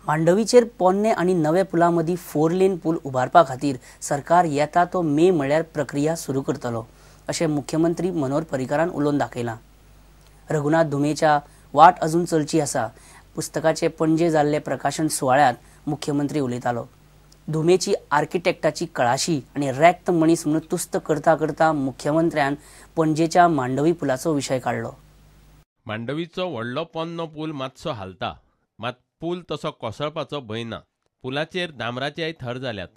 मांडवीचेर पोन्ने आणि नवे पुलामदी 4 लेन पूल उभारपा खातीर सरकार येता तो मे म्हळ्यार प्रक्रिया सुरू करतलो अशें मुख्यमंत्री मनोहर पर्रीकारान उलोवन दाखयलां। रघुनाथ धुमेच्या वाट अजून चलची आसा पुस्तकाचे पणजे जाल्ले प्रकाशन सुवाळ्यात मुख्यमंत्री उलयतालो। धुमेची आर्किटेक्टाची कळाशी आणि रॅक्त मनीस म्हणून तुस्त करता करता मुख्यमंत्र्यान पणजेच्या मांडवी पुलाचो विशय काढलो। मांडवीचो व्हडलो पोन्नो पूल मातसो हालता, मात पूल तसो कोसळपाचो भंय ना। पुलाचेर डांबराचेय थर जाल्यात।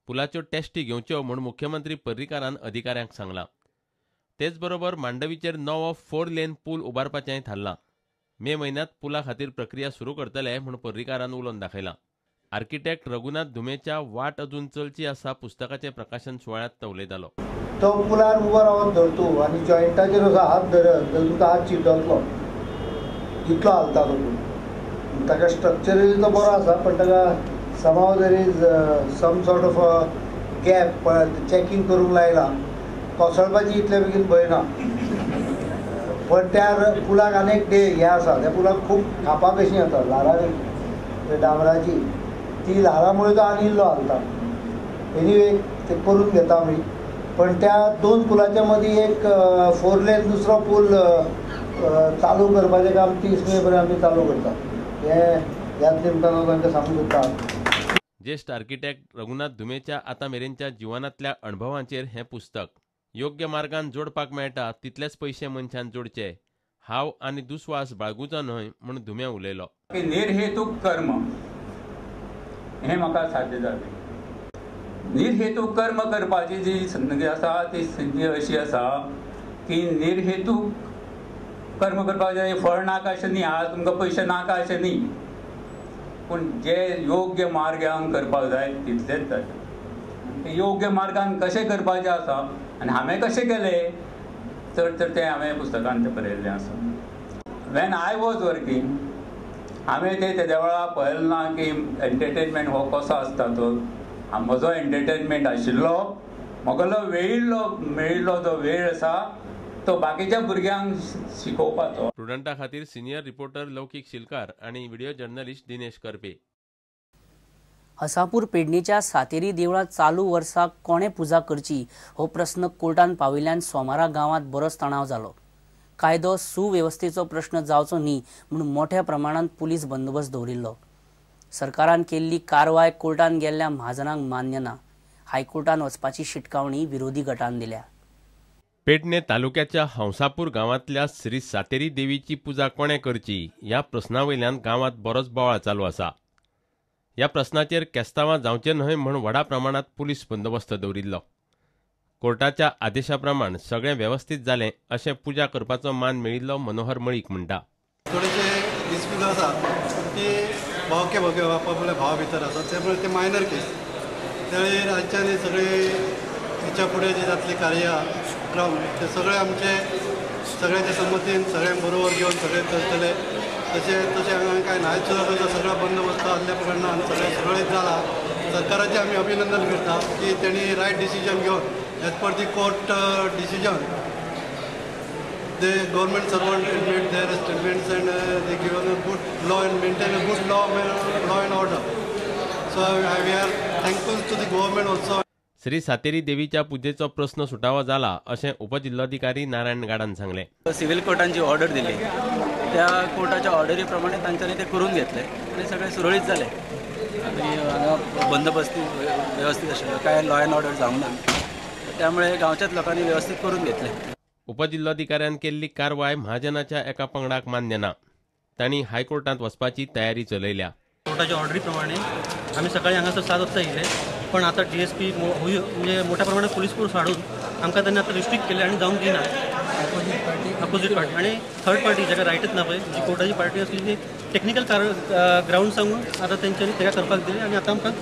पुलाच्यो टेस्टी घेवच्यो म्हूण मुख्यमंत्री पर्रीकारान अधिकाऱ्यांक सांगलां। तेच बरोबर मांडवीचेर नवो 4 लेन पूल उबारपाचेंय थारलां। मे म्हयन्यांत पुला खातीर प्रक्रिया सुरू करतले म्हूण पर्रीकारान उलोवन दाखयलां। आर्किटेक्ट रघुनाथ धुमेच्या वाट अजून चलची आसा पुस्तकाचे प्रकाशन सुवाळ्यात तो उलयतालो। तो पुलार उबो रावन धर तूं आनी जॉयंटाचेर असो हात धरत जाल्यार तुका हात चिड्डतलो, इतलो हालता तो पूल। ताका स्ट्रक्चरली तो बरो आसा, पण ताका समाव there is some sort of gap checking करूंक लायला। कोसळपाची इतले बेगीन भंय ना, पण त्या पुलाक आनीक हें आसा, त्या पुलाक खूब खापा कशीं येता ल्हारां डांबराची, ती ल्हारामुळे तो आनी इल्लो हालता। एनिवे ते करून घेता आमी, पण त्या दोन पुलाच्या मदीं एक 4 लेन दुसरो पूल चालू करपाचें काम 30 मे पर्यंत आमी चालू करता। हें ह्याच निमतान हांव तांकां सांगूंक सोदता। ज्येष्ठ आर्किटेक्ट रघुनाथ धुमेच्या आतां मेरेनच्या जिवनांतल्या अणभवांचेर हें पुस्तक। योग्य मार्गान जोडपाक मेळटा तितलेच पयशे मनशान जोडचे, हाव आनी दुस्वास बाळगूचो न्हय म्हूण धुमे उलयलो। निर्हेतूक कर्म हें म्हाका साध्य जालें। निर्हेतूक कर्म करपाची जी संधी आसा ती संधी अशी आसा की निर्हेतूक कर्म करपाचें फळ नाका अशें न्ही, आज तुमकां पयशे नाका अशें न्ही, पूण जे योग्य मार्गान करपाक जाय तितलेंच जाय। योग्य मार्गान कशें करपाचें आसा आनी हांवें कशें केलें तर तें हांवें पुस्तकांत बरयल्लें आसा। वेन आय वॉज वर्कींग हांवें तेद्या वेळार पळयलें ना की एंटरटेनमेंट हो कसो आसता तो। म्हजो एंटरटेनमेंट आशिल्लो, म्हागेलो मेळिल्लो जो वेळ आसा तो बाकीच्या भुरग्यांक शिकोवपाचो। स्टुडंटा खातीर सिनियर रिपोर्टर लौकीक शिलकार आणि व्हिडिओ जर्नलिस्ट दिनेश करपे। हसापूर पेडणेच्या सातेरी देवळात चालू वर्साक कोणे पुजा करची हो प्रस्न कोर्टान पाविल्ल्यान सोमारा गांवांत बरोच तणाव जालो। कायदो सुवेवस्थेचो प्रश्न जावचो न्ही म्हणून मोठ्या प्रमाणात पुलीस बंदोबस्त दवरिल्लो। सरकारान केल्ली कारवाय कोर्टान गेल्ल्या महाजनांक मान्य ना। हायकोर्टान वचपाची शिटकावणी विरोधी गटान दिल्या। पेडणे तालुक्याच्या हंसापूर गांवांतल्या श्री सातेरी देवीची पुजा कोणे करची ह्या प्रस्नावयल्यान गांवांत बरोच बोवाळ चालू आसा। ह्या प्रस्नाचेर केस्तांवां जावचें न्हय म्हूण व्हडा प्रमाणात पुलीस बंदोबस्त दवरिल्लो। कोर्टाच्या आदेशा प्रमाण सगळें वेवस्थीत जालें अशें पुजा करपाचो मान मेळिल्लो मनोहर मळीक म्हणटा। थोडेशे डिस्प्यूट आसा की भावके आपल्या भावा भितर आसा, त्यामुळे ते मायनर केस। त्यावेळी राज्याने सगळे हेच्या फुडें जी जातली कार्यक्रम ते सगळे आमचे सगळ्याच्या संमतीन सगळ्यांक बरोबर घेवन सगळे चलतले। तशें हांगा कांय नायत सुद्दां सगळो बंदोबस्त आसल्या प्रमाणान सगळें सुरळीत जाला। सरकाराचें आमी अभिनंदन करता की तेणी रायट डिसिजन घेवन as per the court decision the government servant made their statements and they given a good law and maintain a good law and order. So we are thankful to the government also. Shri Sateri देवीच्या पुजेचो प्रश्न सुटावो जाला अशें उपजिल्हाधिकारी नारायण गाडान सांगले। Civil कोर्टान जी order दिली त्या कोर्टाच्या ऑर्डरी प्रमाणे तांच्यांनी ते करून घेतले आणि सगळे सुरळीत जाले आणि हांगा बंदोबस्ती व्यवस्थित आशिल्लो, काय लॉ अँड ऑर्डर जावंक ना, त्यामुळे गांवच्याच लोकांनी व्यवस्थित करून घेतले। उपजिल्हाधिकाऱ्यान केल्ली कारवाय महाजनाच्या एका पंगडाक मान्य ना। तांणी हायकोर्टात वचपाची तयारी चलयल्या। कोर्टाच्या ऑर्डरी प्रमाणे आम्ही सकाळी हांगासर 7 वाजता येयले, पण आता DSP म्हणजे मोठ्या प्रमाणात पोलीस फोर्स हाडून आमकां त्यांनी आता रिस्ट्रिक्ट केले आणि जावंक दिना। अपोजीट पार्टी आणि थर्ड पार्टी जाका रायटच ना पळय, जी कोर्टाची पार्टी असली ती टेक्निकल ग्राउंड सांगून आता तेंच्यांनी तेका करपाक दिले आणि आता आमकां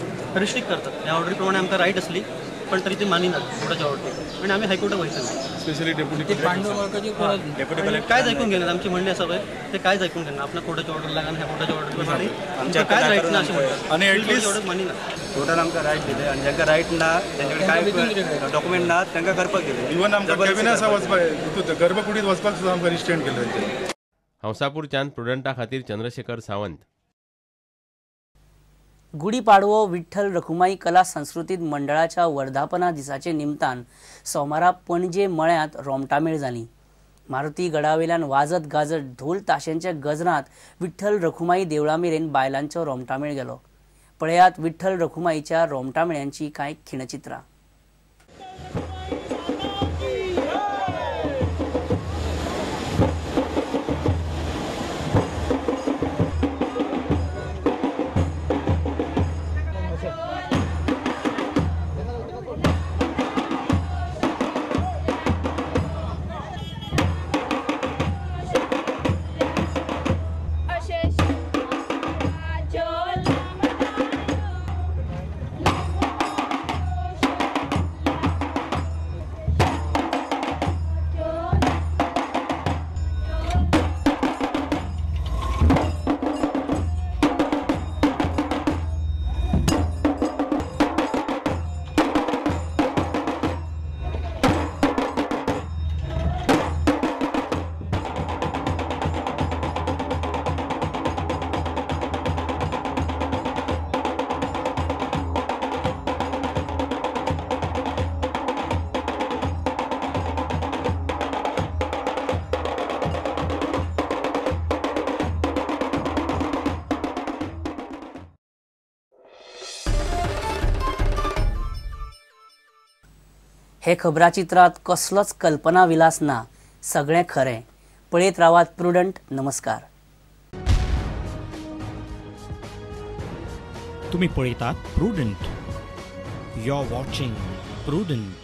रिस्ट्रिक्ट करतात। ह्या ऑर्डरी प्रमाणे आमकां रायट असली पण तरी ते मानिनात कोर्टाच्या ऑर्डरी आणि आम्ही हायकोर्टात वयतले। स्पेशली डेप्युटी कायच ऐकून घेनात, आमची म्हणणी आसा पळय ते कायच ऐकून घेना। आपल्या कोर्टाच्या ऑर्डर लागून ह्या कोर्टाच्या ऑर्डर प्रमाणे आमकां काय रायट ना अशें म्हणटात आणि एटलीस्ट ऑर्डर मानिनात। कोर्टान आमकां रायट दिले आणि जांकां रायट ना तेंचे कडेन काय डॉक्युमेंट ना तांकां करपाक दिले। इवन आमकां कॅबिनेट वचपाक गर्भकुडीत वचपाक सुद्दां आमकां रिस्ट्रेंट केले। हंसापूरच्यान स्टुडंटा खातीर चंद्रशेखर सावंत। गुढीपाडवो विठ्ठल रखुमाई कला संस्कृतीत मंडळाच्या वर्धापना दिसाचे निमतान सोमारा पणजे मळ्यात रोमटामेळ जाली। मारुती गडावेल्यान वाजत गाजत ढोल ताशांच्या गजरात विठ्ठल रखुमाई देवळा मेरेन बायलांचो रोमटामेळ गेलो। पळयात विठ्ठल रखुमाईच्या रोमटामेळ्यांची कांय खिणचित्रां। हे खबराचित्रात कसलोच कल्पना विलास ना, सगळें खरें। पळयत रावात प्रुडंट। नमस्कार। तुम्ही पळयतात Prudent. You are watching prudent.